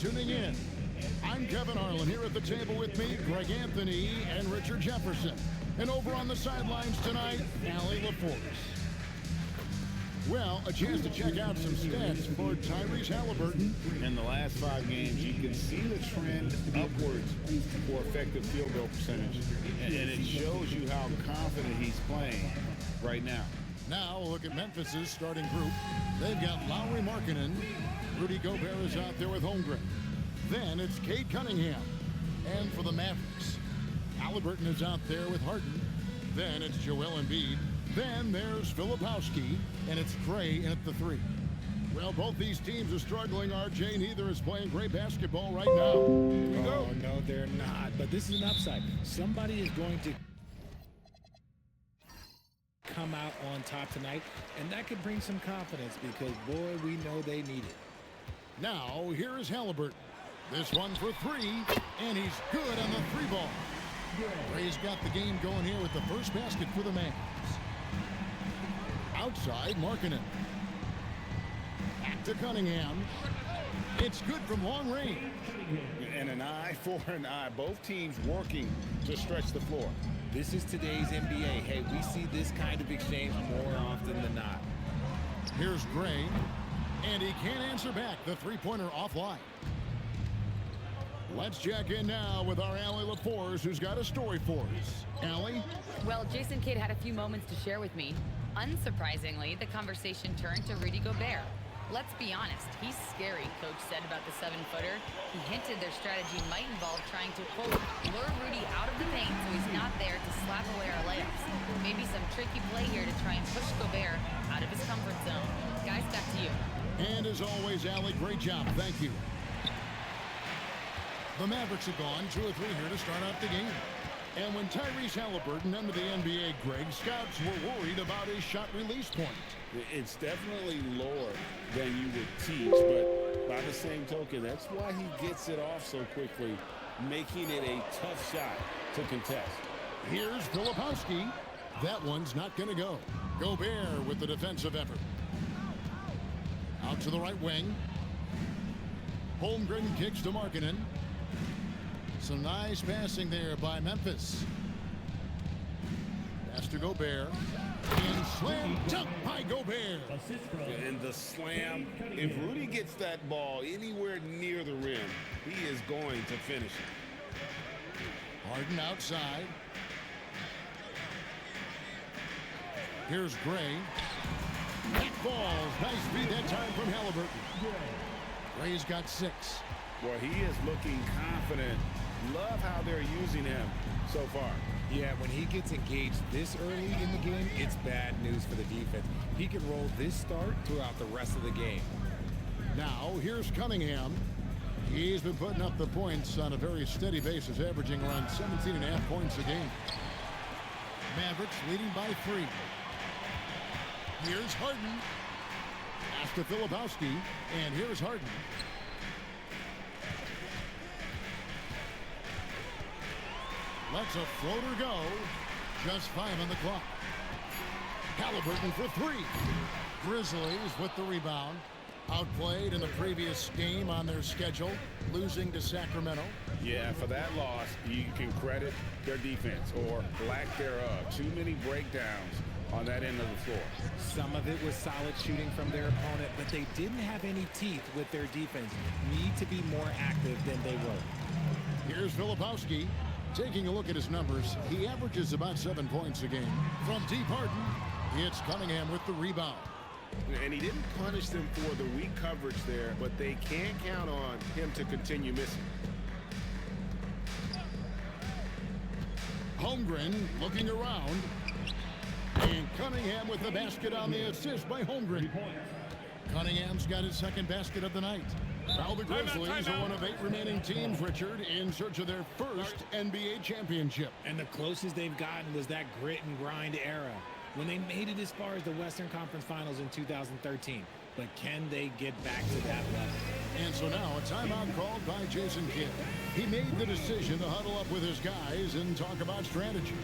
Tuning in. I'm Kevin Harlan. Here at the table with me, Greg Anthony and Richard Jefferson. And over on the sidelines tonight, Allie LaForce. Well, a chance to check out some stats for Tyrese Halliburton. In the last 5 games, you can see the trend upwards for effective field goal percentage. And it shows you how confident he's playing right now. Now, look at Memphis's starting group. They've got Lauri Markkanen. Rudy Gobert is out there with Holmgren. Then it's Cade Cunningham. And for the Mavericks, Halliburton is out there with Harden. Then it's Joel Embiid. Then there's Filipowski. And it's Gray in at the 3. Well, both these teams are struggling, RJ. Neither is playing great basketball right now. Here we go. Oh, no, they're not. But this is an upside. Somebody is going to come out on top tonight, and that could bring some confidence because, boy, we know they need it. Now, here is Halliburton. This one for 3, and he's good on the 3-ball. Ray's got the game going here with the first basket for the Mavs. Outside, Markkanen. Back to Cunningham. It's good from long range. And an eye for an eye. Both teams working to stretch the floor. This is today's NBA. Hey, we see this kind of exchange more often than not. Here's Gray, and he can't answer back. The three-pointer offline. Let's check in now with our Allie LaForce, who's got a story for us. Allie? Well, Jason Kidd had a few moments to share with me. Unsurprisingly, the conversation turned to Rudy Gobert. Let's be honest, he's scary, Coach said about the 7-footer. He hinted their strategy might involve trying to, quote, lure Rudy out of the paint so he's not there to slap away our layups. Maybe some tricky play here to try and push Gobert out of his comfort zone. Guys, back to you. And as always, Allie, great job. Thank you. The Mavericks have gone 2 or 3 here to start out the game. And when Tyrese Halliburton entered the NBA, Greg, scouts were worried about his shot release point. It's definitely lower than you would teach, but by the same token, that's why he gets it off so quickly, making it a tough shot to contest. Here's Filipowski. That one's not going to go. Gobert with the defensive effort. Out to the right wing. Holmgren kicks to Markkanen. Some nice passing there by Memphis. Pass to Gobert. And slam dunk by Gobert. And the slam, if Rudy gets that ball anywhere near the rim, he is going to finish it. Harden outside. Here's Gray. That falls. Nice feed that time from Halliburton. Gray's got 6. Well, he is looking confident. Love how they're using him so far. Yeah, when he gets engaged this early in the game, it's bad news for the defense. He could roll this start throughout the rest of the game. Now, here's Cunningham. He's been putting up the points on a very steady basis, averaging around 17.5 points a game. Mavericks leading by 3. Here's Harden. Pass to Filipowski, and here's Harden. Lets a floater go. Just 5 on the clock. Halliburton for 3. Grizzlies with the rebound. Outplayed in the previous game on their schedule, losing to Sacramento. Yeah, for that loss, you can credit their defense or lack thereof. Too many breakdowns on that end of the floor. Some of it was solid shooting from their opponent, but they didn't have any teeth with their defense. Need to be more active than they were. Here's Filipowski. Taking a look at his numbers, he averages about 7 points a game. From deep Harden, it's Cunningham with the rebound. And he didn't punish them for the weak coverage there, but they can't count on him to continue missing. Holmgren looking around. And Cunningham with the basket on the assist by Holmgren. Cunningham's got his 2nd basket of the night. Now the Grizzlies are one of 8 remaining teams, Richard, in search of their first NBA championship. And the closest they've gotten was that grit and grind era, when they made it as far as the Western Conference Finals in 2013. But can they get back to that level? And so now a timeout called by Jason Kidd. He made the decision to huddle up with his guys and talk about strategy.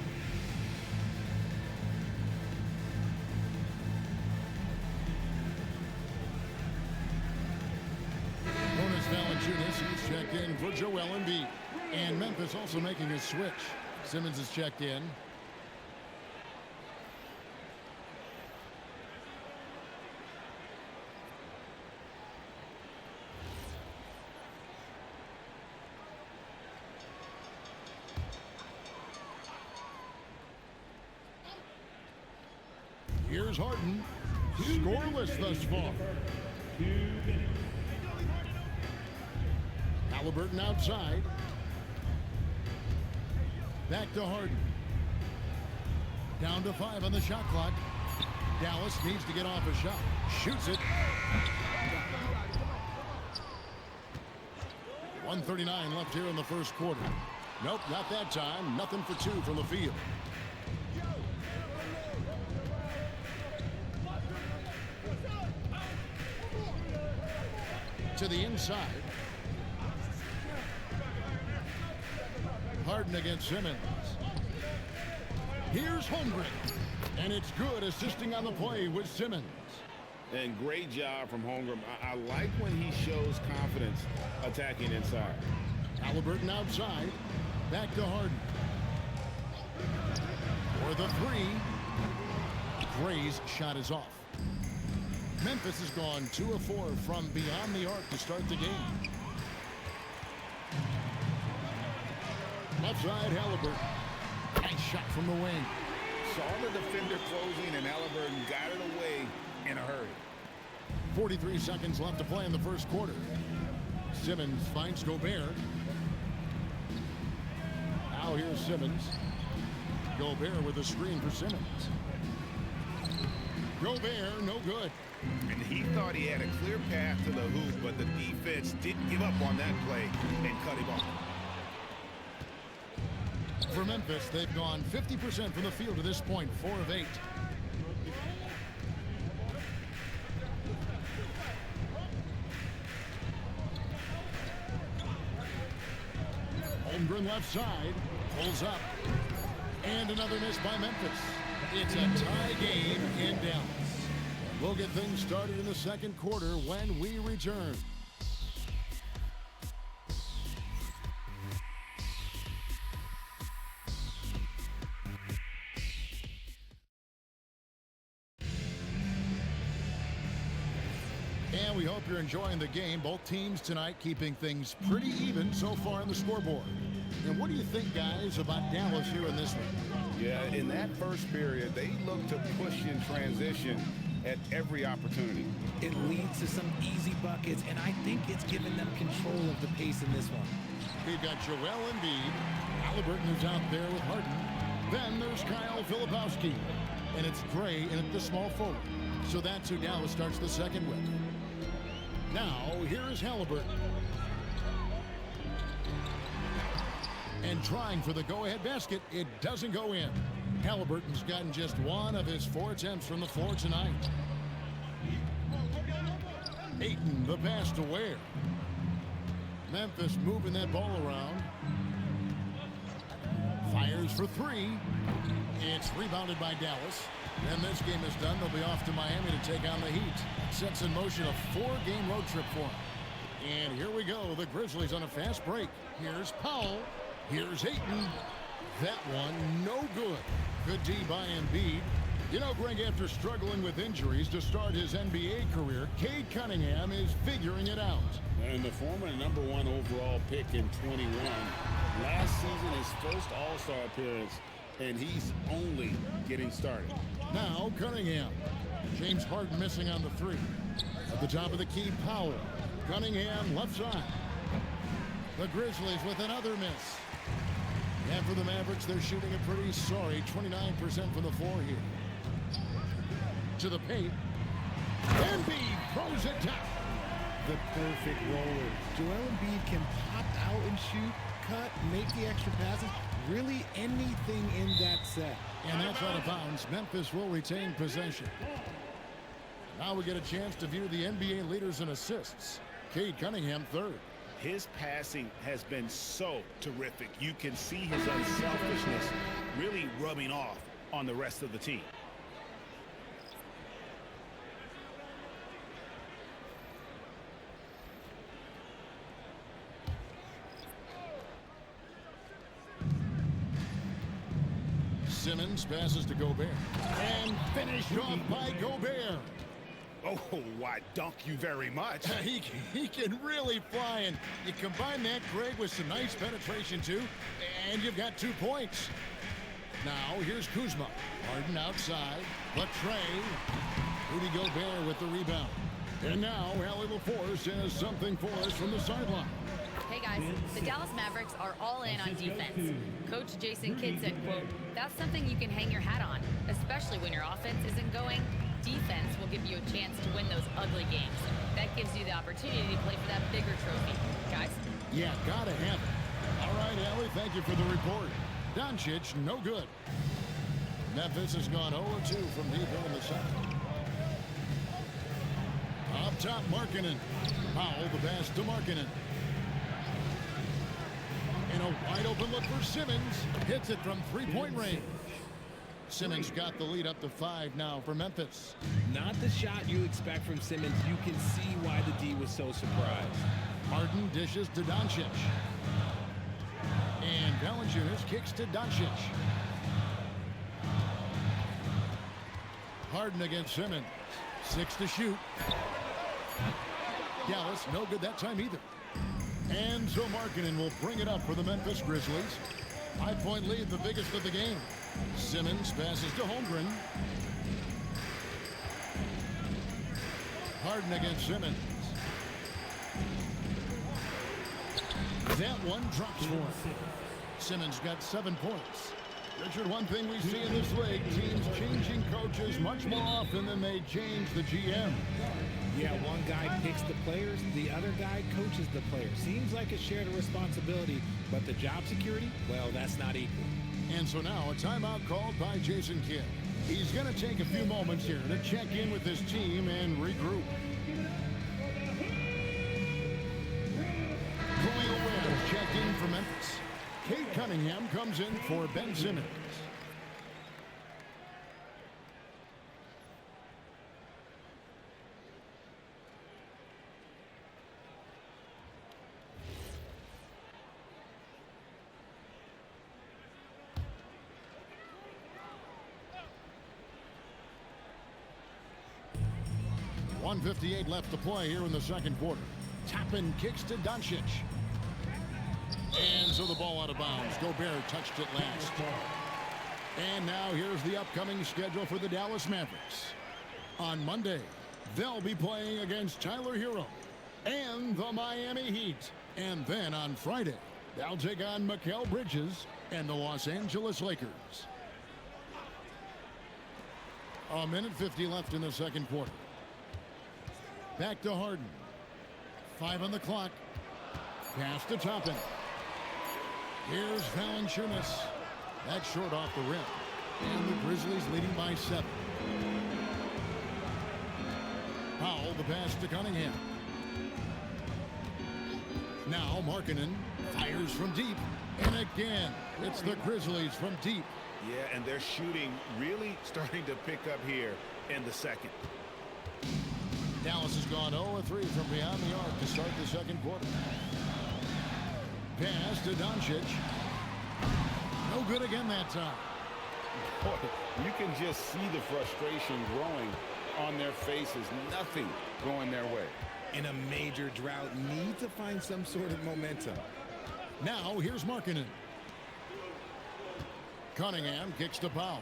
Valanciunas, checked in for Joel Embiid. And Memphis also making a switch. Simmons is checked in. Here's Harden. Scoreless thus far. Halliburton outside. Back to Harden. Down to 5 on the shot clock. Dallas needs to get off a shot. Shoots it. 1:39 left here in the first quarter. Nope, not that time. Nothing for 2 from the field. To the inside. Harden against Simmons. Here's Holmgren. And it's good, assisting on the play with Simmons. And great job from Holmgren. I like when he shows confidence attacking inside. Halliburton outside. Back to Harden. For the 3. Gray's shot is off. Memphis has gone 2 of 4 from beyond the arc to start the game. Left side, Halliburton. Nice shot from the wing. Saw the defender closing, and Halliburton got it away in a hurry. 43 seconds left to play in the first quarter. Simmons finds Gobert. Now here's Simmons. Gobert with a screen for Simmons. Gobert, no good. And he thought he had a clear path to the hoop, but the defense didn't give up on that play and cut him off. For Memphis, they've gone 50% from the field to this point, 4 of 8. Holmgren left side, pulls up, and another miss by Memphis. It's a tie game in Dallas. We'll get things started in the second quarter when we return. And we hope you're enjoying the game. Both teams tonight keeping things pretty even so far on the scoreboard. And what do you think, guys, about Dallas here in this one? Yeah, in that first period, they looked to push in transition at every opportunity. It leads to some easy buckets, and I think it's given them control of the pace in this one. We've got Joel Embiid. Halliburton is out there with Harden. Then there's Kyle Filipowski. And it's Gray in at the small forward. So that's who Dallas starts the second with. Now, here is Halliburton. And trying for the go-ahead basket, it doesn't go in. Halliburton's gotten just 1 of his 4 attempts from the floor tonight. Ayton, the pass to Ware. Memphis moving that ball around. Fires for 3. It's rebounded by Dallas. And this game is done. They'll be off to Miami to take on the Heat. Sets in motion a 4-game road trip for them. And here we go. The Grizzlies on a fast break. Here's Powell. Here's Ayton. That one, no good. Good D by Embiid. You know, Greg, after struggling with injuries to start his NBA career, Cade Cunningham is figuring it out. And the former #1 overall pick in 21. Last season, his first All-Star appearance, and he's only getting started. Now Cunningham. James Harden missing on the 3. At the top of the key, Powell. Cunningham left side. The Grizzlies with another miss. And for the Mavericks, they're shooting a pretty sorry 29% from the floor here. To the paint. Embiid throws it down. The perfect roller. Joel Embiid can pop out and shoot, cut, make the extra passes, really anything in that set. And that's out of bounds. Memphis will retain possession. Now we get a chance to view the NBA leaders in assists. Cade Cunningham, 3rd. His passing has been so terrific. You can see his unselfishness really rubbing off on the rest of the team. Simmons passes to Gobert. And finished off by Gobert. Oh, why, dunk you very much. He can really fly, and you combine that, Greg, with some nice penetration, too, and you've got 2 points. Now, here's Kuzma. Harden outside. Latrey. Rudy Gobert with the rebound. And now, Allie LaForce has something for us from the sideline. Hey guys, the Dallas Mavericks are all in on defense. Coach Jason Kidd said, quote, "That's something you can hang your hat on, especially when your offense isn't going. Defense will give you a chance to win those ugly games. That gives you the opportunity to play for that bigger trophy." Guys? Yeah, gotta have it. All right, Allie, thank you for the report. Doncic, no good. Memphis has gone 0-2 from deep in the second. Up top, Markkanen. Powell, the pass to Markkanen. And a wide open look for Simmons. Hits it from three-point range. Simmons got the lead up to 5 now for Memphis. Not the shot you expect from Simmons. You can see why the D was so surprised. Harden dishes to Doncic. And Valanciunas kicks to Doncic. Harden against Simmons. 6 to shoot. Dallas, no good that time either. And so Markkanen will bring it up for the Memphis Grizzlies. 5-point lead, the biggest of the game. Simmons passes to Holmgren. Harden against Simmons. That one drops for him. Simmons got 7 points. Richard, one thing we see in this league, teams changing coaches much more often than they change the GM. Yeah, one guy picks the players, the other guy coaches the players. Seems like a shared responsibility, but the job security, well, that's not equal. And so now a timeout called by Jason Kidd. He's going to take a few moments here to check in with his team and regroup. Khalil Webb checked in for Memphis. Kate Cunningham comes in for Ben Simmons. .158 left to play here in the second quarter. Toppin kicks to Doncic. And so the ball out of bounds. Gobert touched it last. And now here's the upcoming schedule for the Dallas Mavericks. On Monday, they'll be playing against Tyler Hero and the Miami Heat. And then on Friday, they'll take on Mikal Bridges and the Los Angeles Lakers. 1:50 left in the second quarter. Back to Harden. 5 on the clock. Pass to Toppin. Here's Valanciunas. That's short off the rim. And the Grizzlies leading by 7. Powell, the pass to Cunningham. Now Markkanen fires from deep. And again, it's the Grizzlies from deep. Yeah, and they're shooting really starting to pick up here in the second. Dallas has gone 0-3 from beyond the arc to start the second quarter. Pass to Doncic. No good again that time. Boy, you can just see the frustration growing on their faces. Nothing going their way. In a major drought, need to find some sort of momentum. Now here's Markkanen. Cunningham kicks to Powell.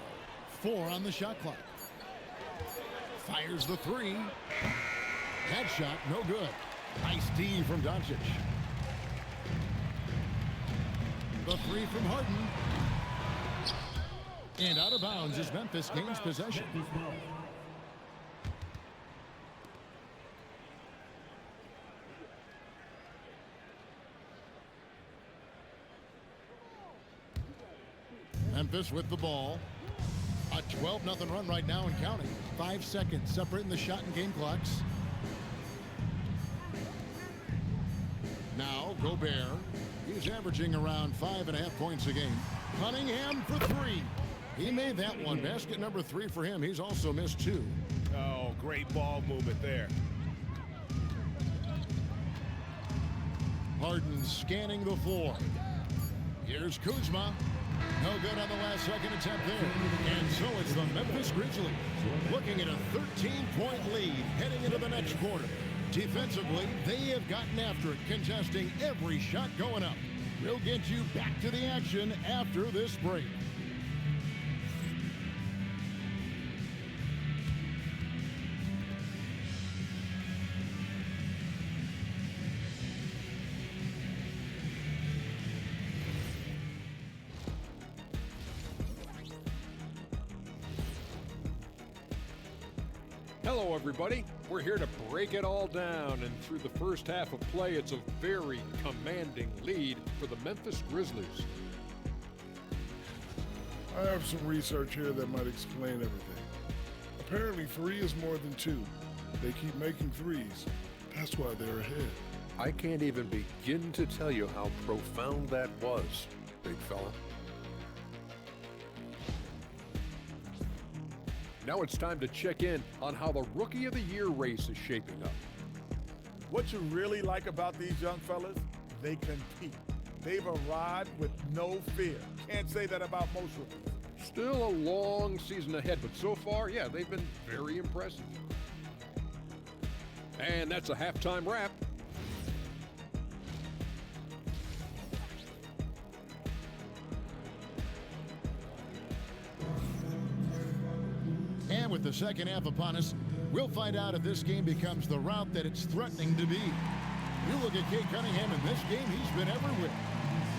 4 on the shot clock. Fires the 3. That shot, no good. Nice D from Doncic. The 3 from Harden. And out of bounds as Memphis gains possession. Memphis with the ball. A 12-0 run right now and counting. 5 seconds separating the shot and game clocks. Now Gobert. He's averaging around 5.5 points a game. Cunningham for 3. He made that one. Basket number 3 for him. He's also missed 2. Oh, great ball movement there. Harden scanning the floor. Here's Kuzma. No good on the last second attempt there. And so it's the Memphis Grizzlies looking at a 13-point lead heading into the next quarter. Defensively, they have gotten after it, contesting every shot going up. We'll get you back to the action after this break. Hello, everybody. We're here to break it all down, and through the first half of play, it's a very commanding lead for the Memphis Grizzlies. I have some research here that might explain everything. Apparently, 3 is more than 2. They keep making threes. That's why they're ahead. I can't even begin to tell you how profound that was, big fella. Now it's time to check in on how the Rookie of the Year race is shaping up. What you really like about these young fellas, they compete. They've arrived with no fear. Can't say that about most rookies. Still a long season ahead, but so far, yeah, they've been very impressive. And that's a halftime wrap. And with the second half upon us, we'll find out if this game becomes the route that it's threatening to be. You look at Cade Cunningham in this game, he's been everywhere.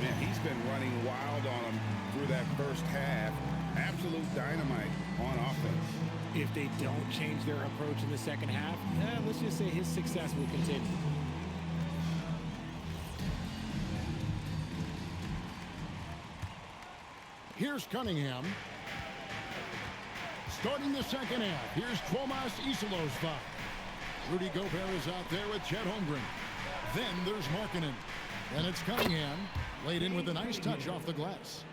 Man, he's been running wild on him through that first half. Absolute dynamite on offense. If they don't change their approach in the second half, let's just say his success will continue. Here's Cunningham. Starting the second half, here's Tomas Isolos's foul. Rudy Gobert is out there with Chet Holmgren. Then there's Markkanen. And it's Cunningham, laid in with a nice touch off the glass.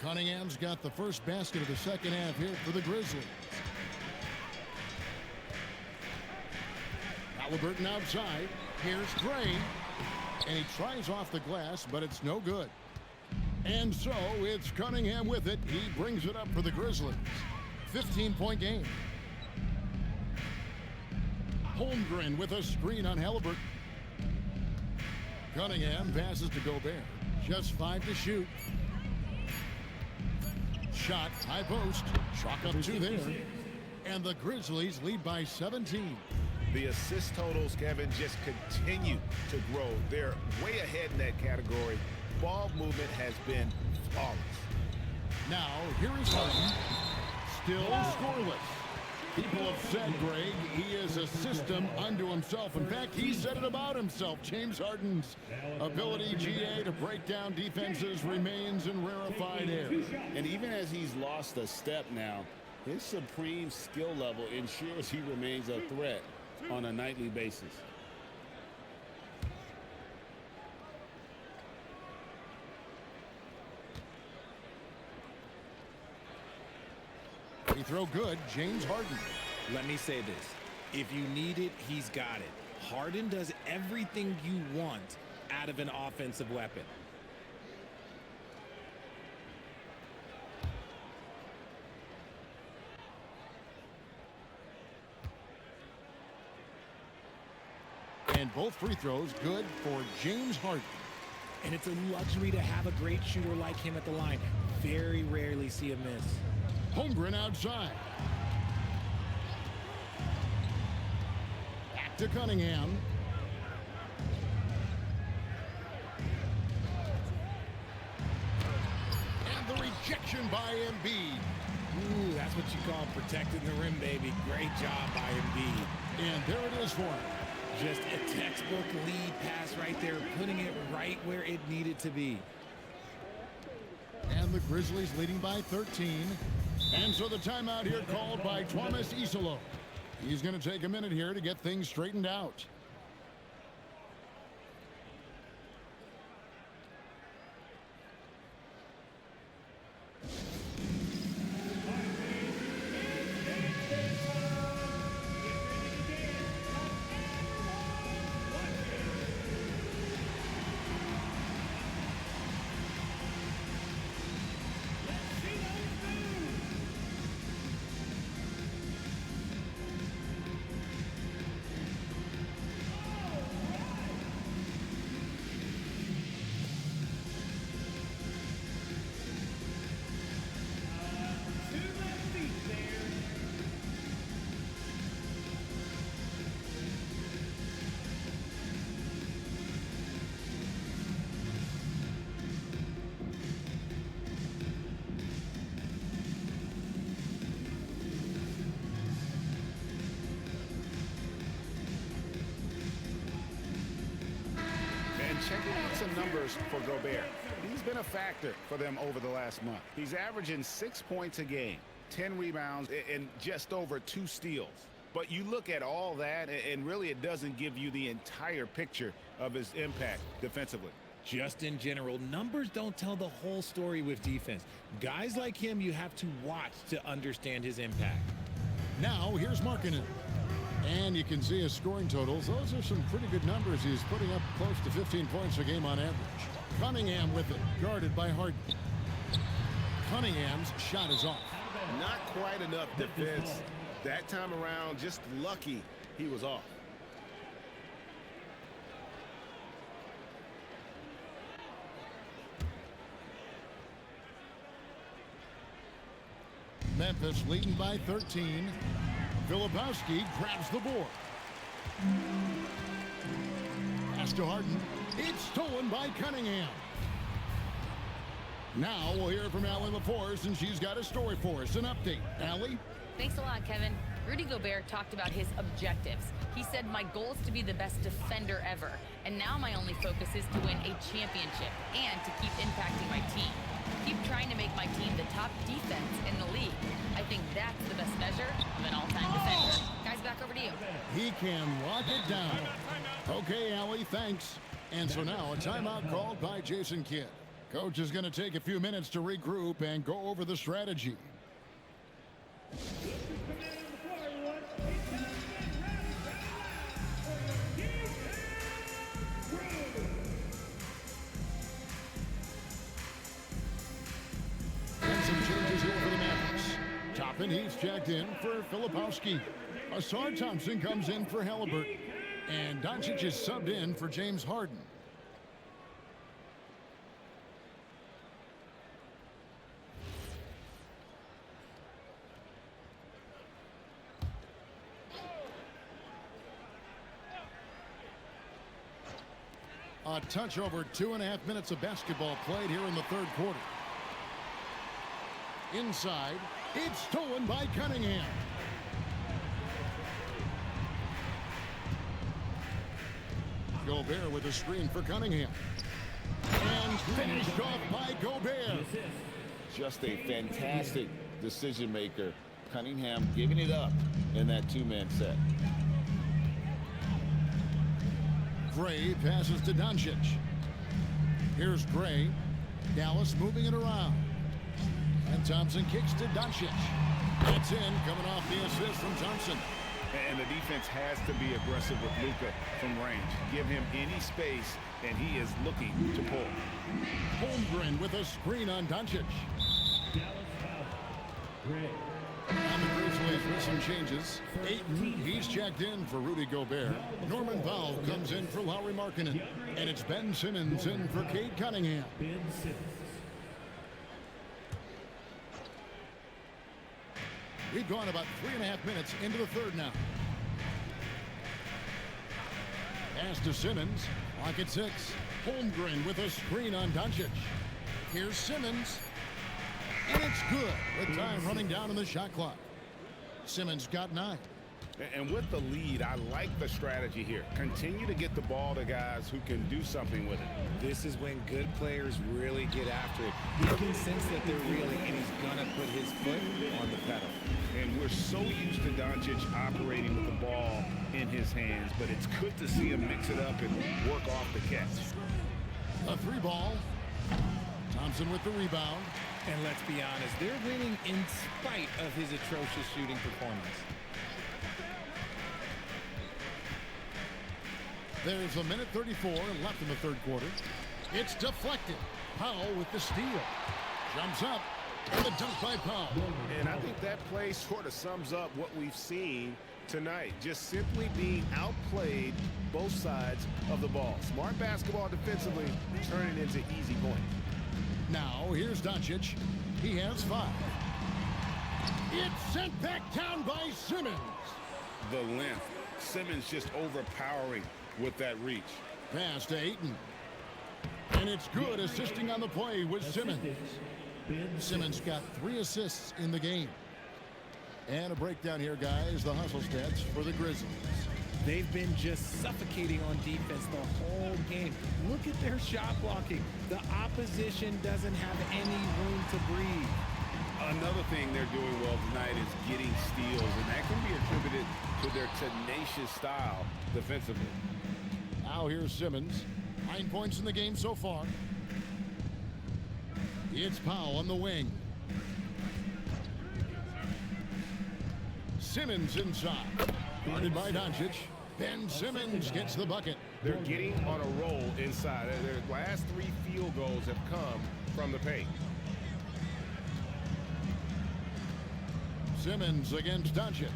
Cunningham's got the first basket of the second half here for the Grizzlies. Halliburton outside. Here's Gray. And he tries off the glass, but it's no good. And so it's Cunningham with it. He brings it up for the Grizzlies. 15-point game. Holmgren with a screen on Halliburton. Cunningham passes to Gobert. Just 5 to shoot. Shot, high post. Chalk up 2 there. And the Grizzlies lead by 17. The assist totals, Kevin, just continue to grow. They're way ahead in that category. Ball movement has been flawless. Now, here is Harden. Still scoreless. People have said, Greg, he is a system unto himself. In fact, he said it about himself. James Harden's ability, GA, to break down defenses remains in rarefied air. And even as he's lost a step now, his supreme skill level ensures he remains a threat on a nightly basis. Free throw good, James Harden. Let me say this. If you need it, he's got it. Harden does everything you want out of an offensive weapon. And both free throws good for James Harden. And it's a luxury to have a great shooter like him at the line. Very rarely see a miss. Holmgren outside. Back to Cunningham. And the rejection by Embiid. Ooh, that's what you call protecting the rim, baby. Great job by Embiid. And there it is for him. Just a textbook lead pass right there, putting it right where it needed to be. And the Grizzlies leading by 13. And so the timeout here called by Tomas Isolo. He's going to take a minute here to get things straightened out. some numbers for Gobert. He's been a factor for them over the last month. He's averaging 6 points a game, 10 rebounds, and just over 2 steals. But you look at all that, and really it doesn't give you the entire picture of his impact defensively. Just in general, numbers don't tell the whole story with defense. Guys like him, you have to watch to understand his impact. Now, here's Markkanen. And you can see his scoring totals. Those are some pretty good numbers. He's putting up close to 15 points a game on average. Cunningham with it, guarded by Harden. Cunningham's shot is off. Not quite enough defense. That time around, just lucky he was off. Memphis leading by 13. Filipowski grabs the board. Pass to Harden. It's stolen by Cunningham. Now we'll hear from Allie LaForce, and she's got a story for us. An update. Allie? Thanks a lot, Kevin. Rudy Gobert talked about his objectives. He said, my goal is to be the best defender ever. And now my only focus is to win a championship and to keep impacting my team. Keep trying to make my team the top defense in the league. I think that's the best measure of an all-time defender. Guys, back over to you. He can lock it down. Okay, Allie, thanks. And so now a timeout called by Jason Kidd. Coach is going to take a few minutes to regroup and go over the strategy. And some changes here for the Mavericks. Toppin, he's checked in for Filipowski. Asar Thompson comes in for Halliburton. And Doncic is subbed in for James Harden. A touch over 2.5 minutes of basketball played here in the third quarter. Inside, it's stolen by Cunningham. Gobert with a screen for Cunningham. And finished off by Gobert. Just a fantastic decision maker. Cunningham giving it up in that two-man set. Gray passes to Doncic. Here's Gray. Dallas moving it around. And Thompson kicks to Doncic. That's in, coming off the assist from Thompson. And the defense has to be aggressive with Luka from range. Give him any space, and he is looking to pull. Holmgren with a screen on Doncic. And the Grizzlies with some changes. Ayton, he's checked in for Rudy Gobert. Norman Powell comes in for Lauri Markkanen. And it's Ben Simmons in for Cade Cunningham. We've gone about 3.5 minutes into the third now. Pass to Simmons. Lock at 6. Holmgren with a screen on Doncic. Here's Simmons. And it's good with time running down on the shot clock. Simmons got 9. And with the lead, I like the strategy here. Continue to get the ball to guys who can do something with it. This is when good players really get after it. He can sense that they're reeling, and he's going to put his foot on the pedal. And we're so used to Doncic operating with the ball in his hands, but it's good to see him mix it up and work off the catch. A 3-ball. Thompson with the rebound. And let's be honest, they're winning in spite of his atrocious shooting performance. There's 1:34 left in the third quarter. It's deflected. Powell with the steal. Jumps up. And the dunk by Powell. And I think that play sort of sums up what we've seen tonight. Just simply being outplayed both sides of the ball. Smart basketball defensively, turning into easy points. Now, here's Doncic. He has 5. It's sent back down by Simmons. The length. Simmons just overpowering with that reach. Pass to Ayton. And it's good, assisting on the play with Simmons. Simmons got 3 assists in the game. And a breakdown here, guys. The hustle stats for the Grizzlies. They've been just suffocating on defense the whole game. Look at their shot blocking. The opposition doesn't have any room to breathe. Another thing they're doing well tonight is getting steals, and that can be attributed to their tenacious style defensively. Now here's Simmons. 9 points in the game so far. It's Powell on the wing. Simmons inside. Guarded by Doncic. Ben Simmons gets the bucket. They're getting on a roll inside. Their last 3 field goals have come from the paint. Simmons against Doncic.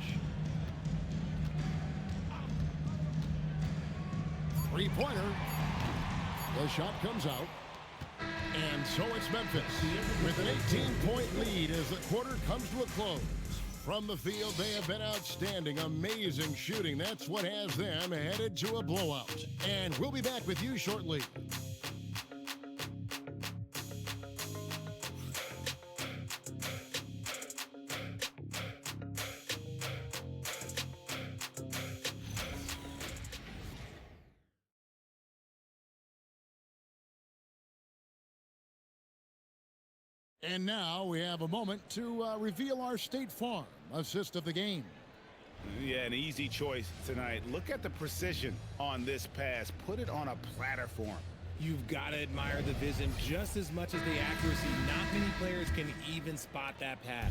Three-pointer. The shot comes out. And so it's Memphis with an 18-point lead as the quarter comes to a close. From the field, they have been outstanding, amazing shooting. That's what has them headed to a blowout. And we'll be back with you shortly. And now we have a moment to reveal our State Farm assist of the game. Yeah, an easy choice tonight. Look at the precision on this pass. Put it on a platter for him. You've got to admire the vision just as much as the accuracy. Not many players can even spot that pass.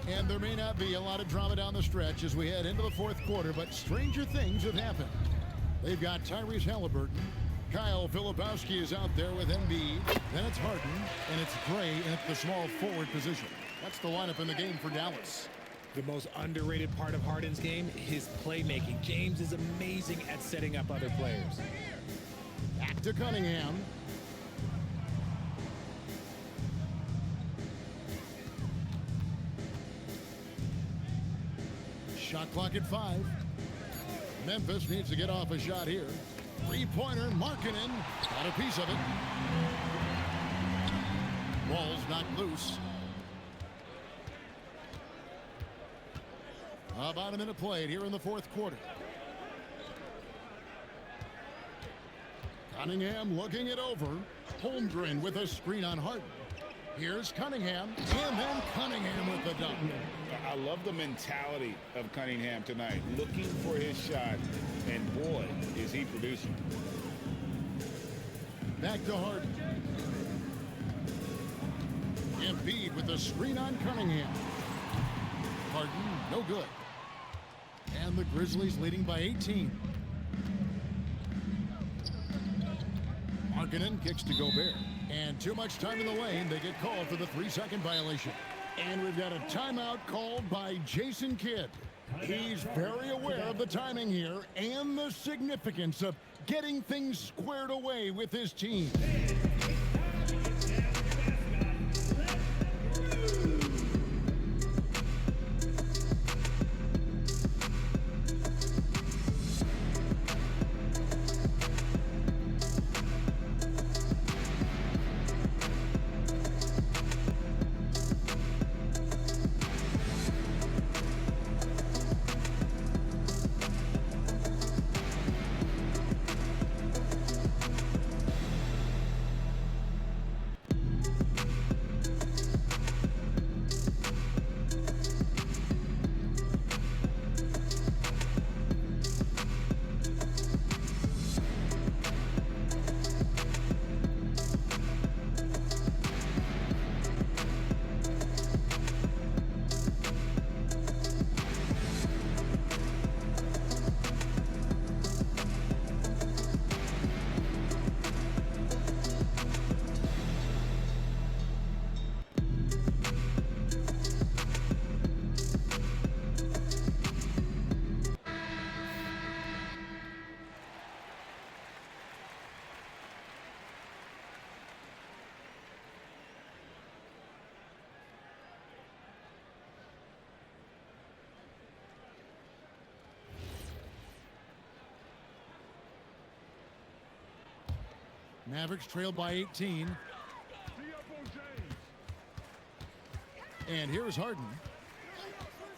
And there may not be a lot of drama down the stretch as we head into the fourth quarter, but stranger things have happened. They've got Tyrese Halliburton. Kyle Filipowski is out there with Embiid. Then it's Harden, and it's Gray in the small forward position. That's the lineup in the game for Dallas. The most underrated part of Harden's game, his playmaking. James is amazing at setting up other players. Back to Cunningham. Shot clock at 5. Memphis needs to get off a shot here. Three-pointer, Markkanen got a piece of it. Ball's knocked loose. About a minute played here in the fourth quarter. Cunningham looking it over. Holmgren with a screen on Harden. Here's Cunningham, and then Cunningham with the dunk. I love the mentality of Cunningham tonight, looking for his shot, and boy, is he producing. Back to Harden. Embiid with the screen on Cunningham. Harden, no good. And the Grizzlies leading by 18. Markkanen kicks to Gobert. And too much time in the lane. They get called for the 3-second violation. And we've got a timeout called by Jason Kidd. He's very aware of the timing here and the significance of getting things squared away with his team. Mavericks trail by 18. And here's Harden.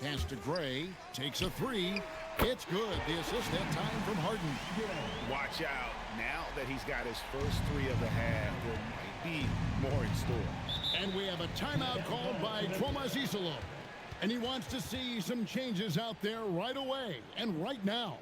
Pass to Gray. Takes a three. It's good. The assist that time from Harden. Watch out. Now that he's got his first three of the half, there might be more in store. And we have a timeout called by Tomas Isolo. And he wants to see some changes out there right away and right now.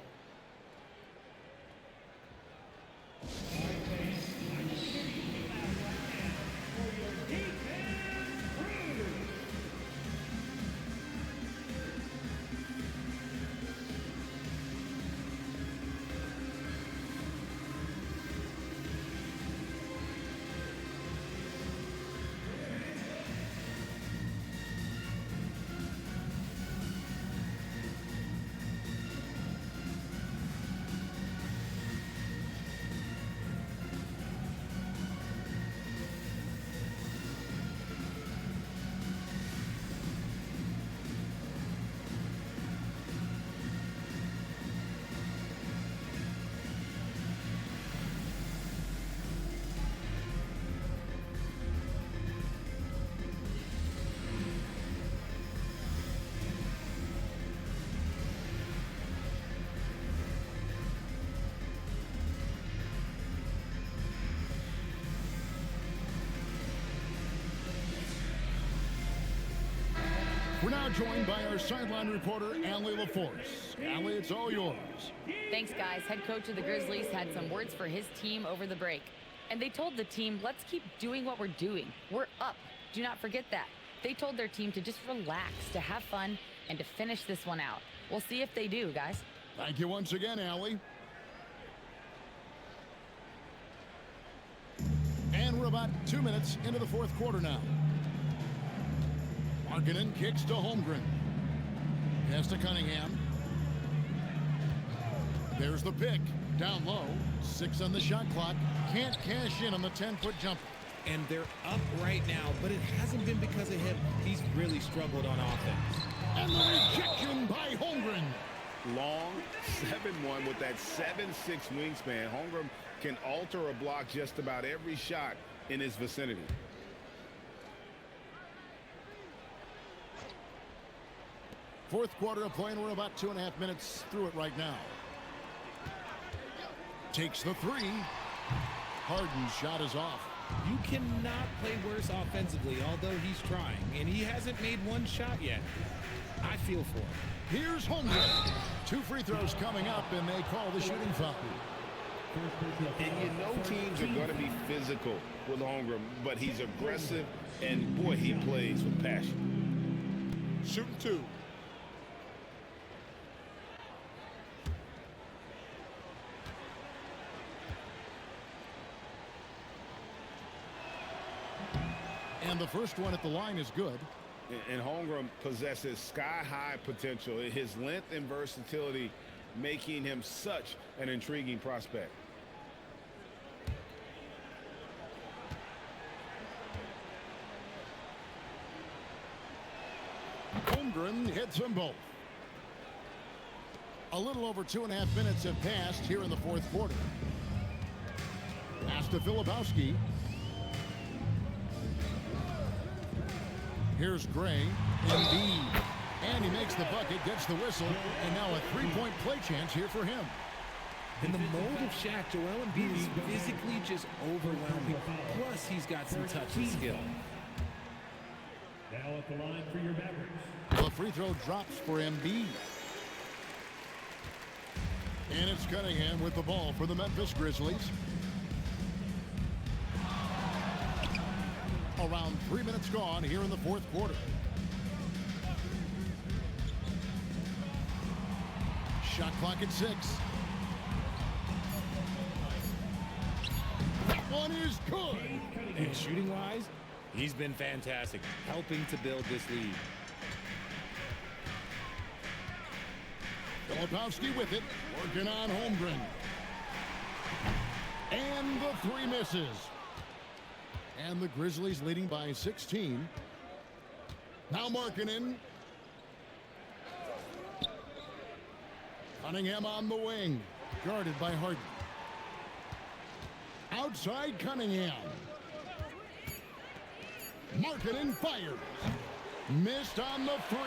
We're now joined by our sideline reporter, Allie LaForce. Allie, it's all yours. Thanks, guys. Head coach of the Grizzlies had some words for his team over the break. And they told the team, let's keep doing what we're doing. We're up. Do not forget that. They told their team to just relax, to have fun, and to finish this one out. We'll see if they do, guys. Thank you once again, Allie. And we're about 2 minutes into the fourth quarter now. Markkanen kicks to Holmgren. Pass to Cunningham. There's the pick. Down low. 6 on the shot clock. Can't cash in on the 10-foot jumper. And they're up right now, but it hasn't been because of him. He's really struggled on offense. And the rejection by Holmgren. Long 7-1 with that 7'6" wingspan. Holmgren can alter a block just about every shot in his vicinity. Fourth quarter of play, and we're about 2.5 minutes through it right now. Takes the three. Harden's shot is off. You cannot play worse offensively, although he's trying, and he hasn't made one shot yet. I feel for him. Here's Holmgren. 2 free throws coming up, and they call the shooting foul. And you know teams are going to be physical with Holmgren, but he's aggressive, and boy, he plays with passion. Shooting 2. And the first one at the line is good. And Holmgren possesses sky-high potential. His length and versatility making him such an intriguing prospect. Holmgren hits them both. A little over 2.5 minutes have passed here in the fourth quarter. Pass to Filipowski. Here's Gray. Embiid. And he makes the bucket, gets the whistle, and now a 3-point play chance here for him. In the mold of Shaq, Joel Embiid is physically just overwhelming. Plus, he's got some touch and skill. Now at the line for your Mavericks. The free throw drops for Embiid. And it's Cunningham with the ball for the Memphis Grizzlies. Around 3 minutes gone here in the fourth quarter. Shot clock at 6. That one is good. And shooting-wise, he's been fantastic, helping to build this lead. Filipowski with it, working on Holmgren. And the 3 misses. And the Grizzlies leading by 16. Now Markkanen. Cunningham on the wing. Guarded by Harden. Outside Cunningham. Markkanen fires. Missed on the 3.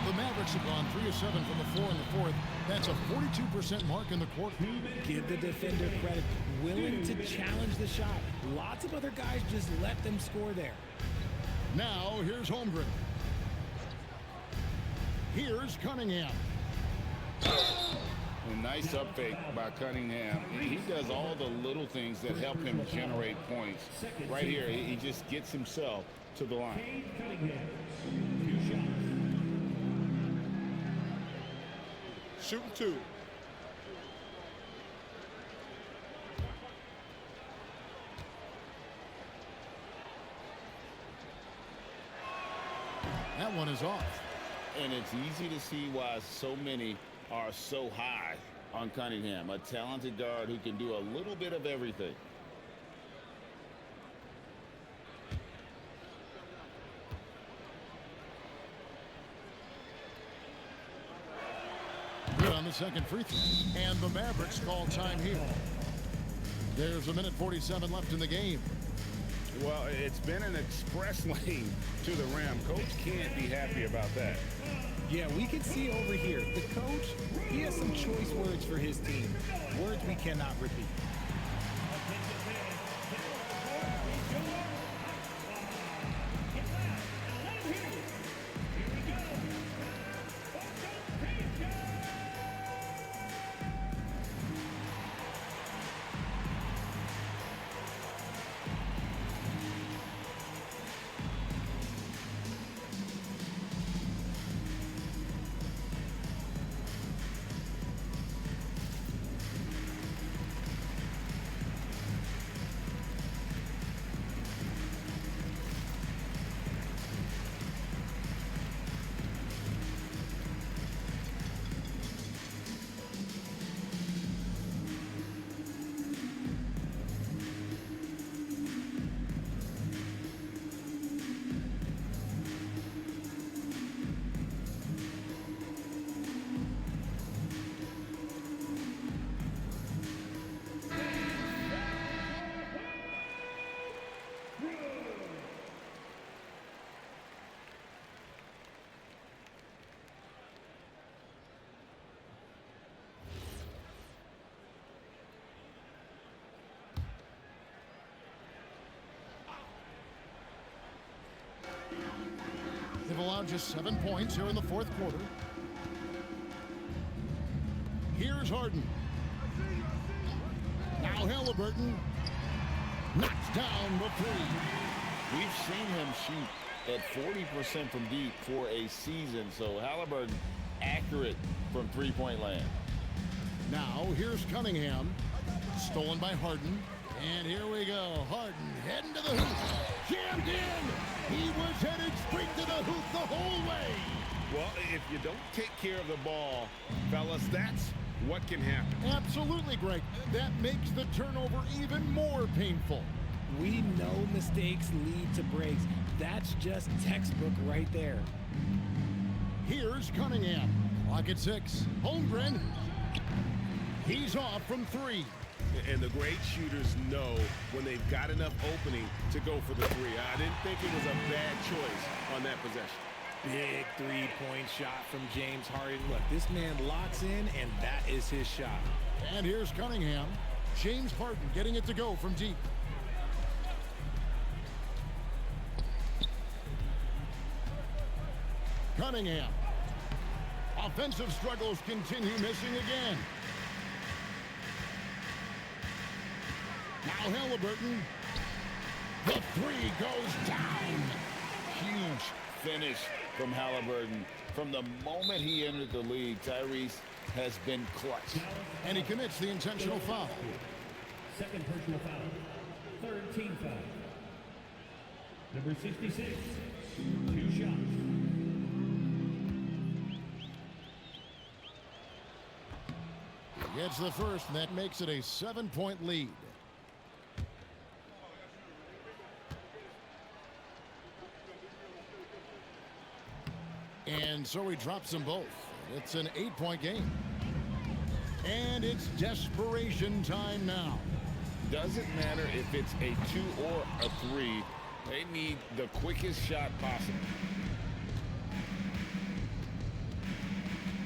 The Mavericks have gone 3 of 7 from the floor in the fourth. That's a 42% mark in the quarter. Give the defender credit. Willing to challenge the shot. Lots of other guys just let them score there. Now, here's Holmgren. Here's Cunningham. A nice up fake by Cunningham. He does all the little things that help him generate points. Right here, he just gets himself to the line. Shooting 2. That one is off. And it's easy to see why so many are so high on Cunningham, a talented guard who can do a little bit of everything. Good on the second free throw. And the Mavericks call time here. There's a minute 47 left in the game. Well, it's been an express lane to the rim. Coach can't be happy about that. Yeah, we can see over here. The coach, he has some choice words for his team. Words we cannot repeat. They've allowed just 7 points here in the fourth quarter. Here's Harden. Now Halliburton knocks down the three. We've seen him shoot at 40% from deep for a season, so Halliburton accurate from three-point land. Now here's Cunningham. Stolen by Harden. And here we go. Harden heading to the hoop. Jammed in. He was headed straight to the hoop the whole way. Well, if you don't take care of the ball, fellas, that's what can happen. Absolutely, Greg. That makes the turnover even more painful. We know mistakes lead to breaks. That's just textbook right there. Here's Cunningham. Clock at 6. Holmgren. He's off from 3. And the great shooters know when they've got enough opening to go for the three. I didn't think it was a bad choice on that possession. Big three-point shot from James Harden. Look, this man locks in, and that is his shot. And here's Cunningham. James Harden getting it to go from deep. Cunningham. Offensive struggles continue, missing again. Now Halliburton. The three goes down. Huge finish from Halliburton. From the moment he entered the league, Tyrese has been clutch. And he commits the intentional foul. Second personal foul. Third team foul. Number 66. 2 shots. Gets the first, and that makes it a 7-point lead. And so he drops them both. It's an 8-point game. And it's desperation time now. Doesn't matter if it's a 2 or a 3. They need the quickest shot possible.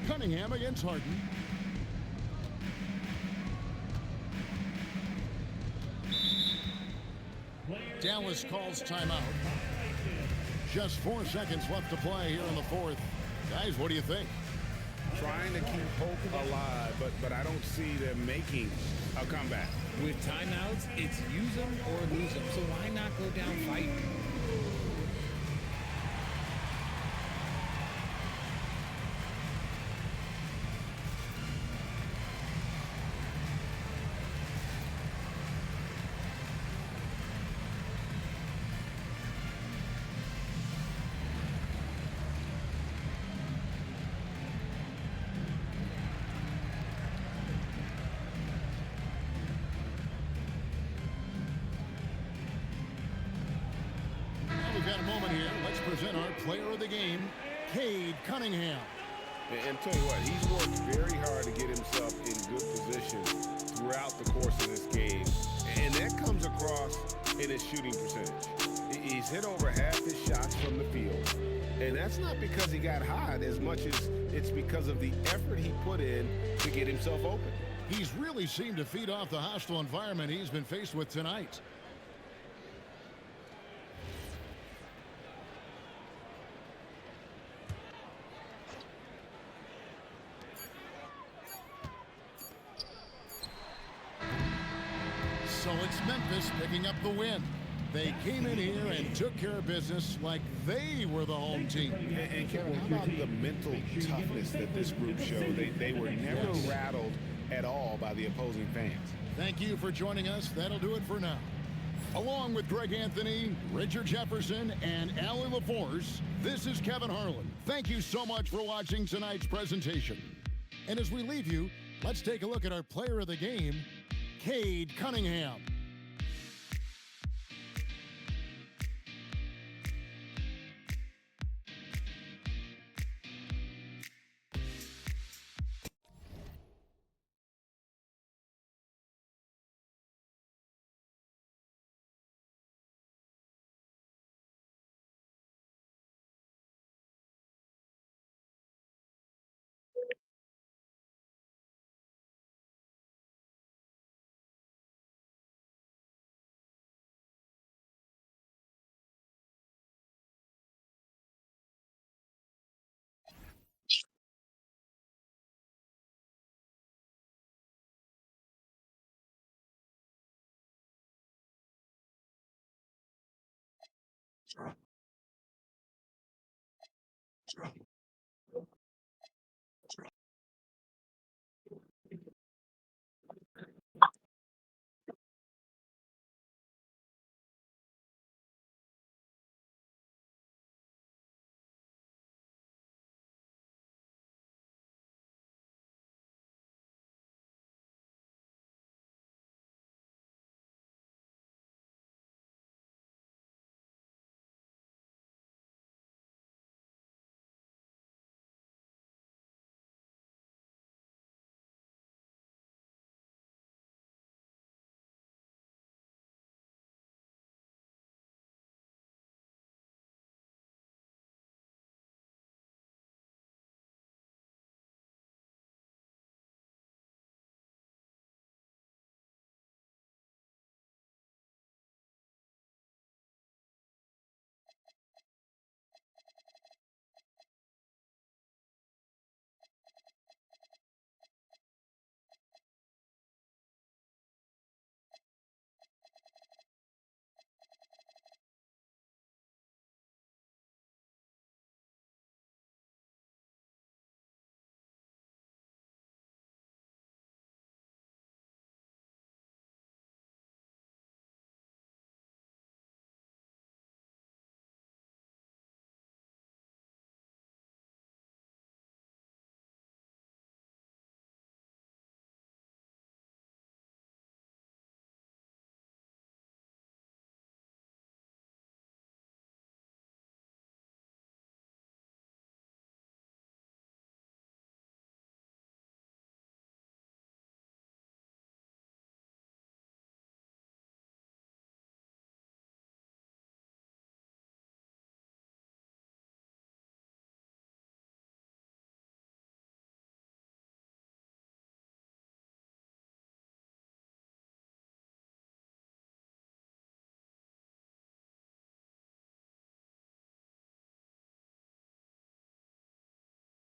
Cunningham against Harden. Dallas calls timeout. Just 4 seconds left to play here in the fourth. Guys, what do you think? Trying to keep hope alive, but I don't see them making a comeback. With timeouts, it's use them or lose them. So why not go down fighting? We've got a moment here. Let's present our player of the game, Cade Cunningham. And tell you what, he's worked very hard to get himself in good position throughout the course of this game. And that comes across in his shooting percentage. He's hit over half his shots from the field. And that's not because he got hot as much as it's because of the effort he put in to get himself open. He's really seemed to feed off the hostile environment he's been faced with tonight. So it's Memphis picking up the win. They came in here and took care of business like they were the home team. And Kevin, how about the mental toughness that this group showed? They were never rattled at all by the opposing fans. Thank you for joining us. That'll do it for now. Along with Greg Anthony, Richard Jefferson, and Allie LaForce, this is Kevin Harlan. Thank you so much for watching tonight's presentation. And as we leave you, let's take a look at our player of the game, Cade Cunningham.